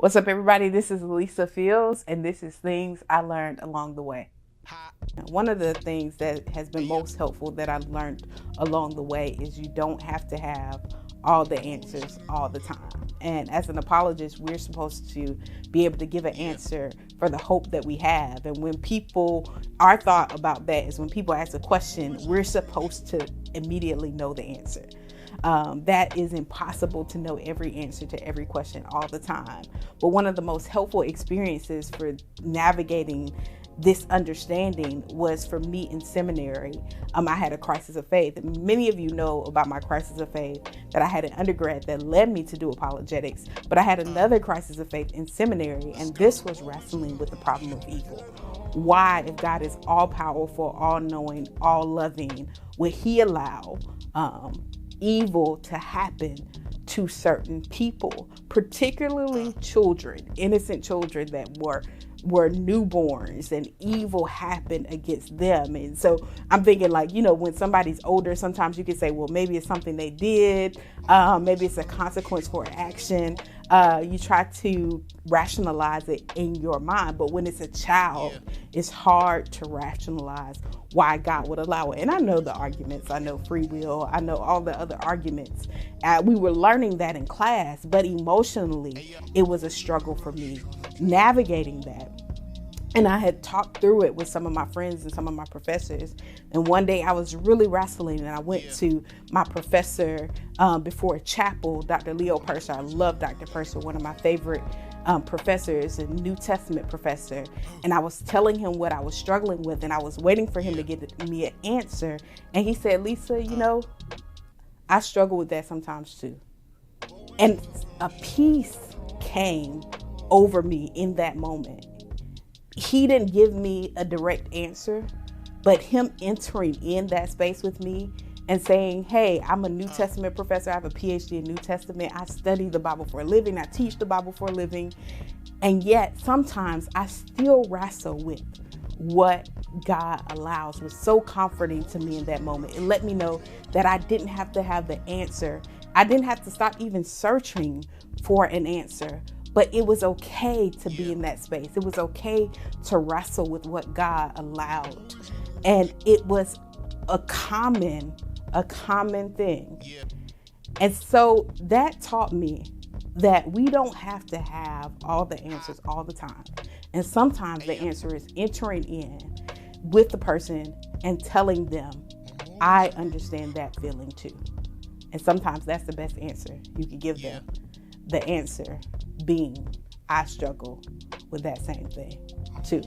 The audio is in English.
What's up, everybody? This is Lisa Fields, and this is Things I Learned Along the Way. One of the things that has been most helpful that I've learned along the way is you don't have to have all the answers all the time. And as an apologist, we're supposed to be able to give an answer for the hope that we have. And when our thought about that is when people ask a question, we're supposed to immediately know the answer. That is impossible to know every answer to every question all the time. But one of the most helpful experiences for navigating this understanding was for me in seminary. I had a crisis of faith. Many of you know about my crisis of faith, that I had an undergrad that led me to do apologetics, but I had another crisis of faith in seminary, and this was wrestling with the problem of evil. Why, if God is all powerful, all knowing, all loving, would he allow evil to happen to certain people, particularly children, innocent children that were newborns, and evil happened against them? And so I'm thinking, like, when somebody's older, sometimes you can say, well, maybe it's something they did, maybe it's a consequence for action. You try to rationalize it in your mind, but when it's a child, it's hard to rationalize why God would allow it. And I know the arguments, I know free will, I know all the other arguments. We were learning that in class, but emotionally, it was a struggle for me navigating that. And I had talked through it with some of my friends and some of my professors. And one day I was really wrestling, and I went to my professor before a chapel, Dr. Leo Purser. I love Dr. Purser, one of my favorite professors, a New Testament professor. And I was telling him what I was struggling with, and I was waiting for him to give me an answer. And he said, Lisa, I struggle with that sometimes too. And a peace came over me in that moment. He didn't give me a direct answer, but him entering in that space with me and saying, hey, I'm a New Testament professor. I have a PhD in New Testament. I study the Bible for a living. I teach the Bible for a living. And yet sometimes I still wrestle with what God allows. Was so comforting to me in that moment. It let me know that I didn't have to have the answer. I didn't have to stop even searching for an answer. But it was okay to be in that space. It was okay to wrestle with what God allowed. And it was a common thing. And so that taught me that we don't have to have all the answers all the time. And sometimes the answer is entering in with the person and telling them, I understand that feeling too. And sometimes that's the best answer you can give them. The answer being, I struggle with that same thing too.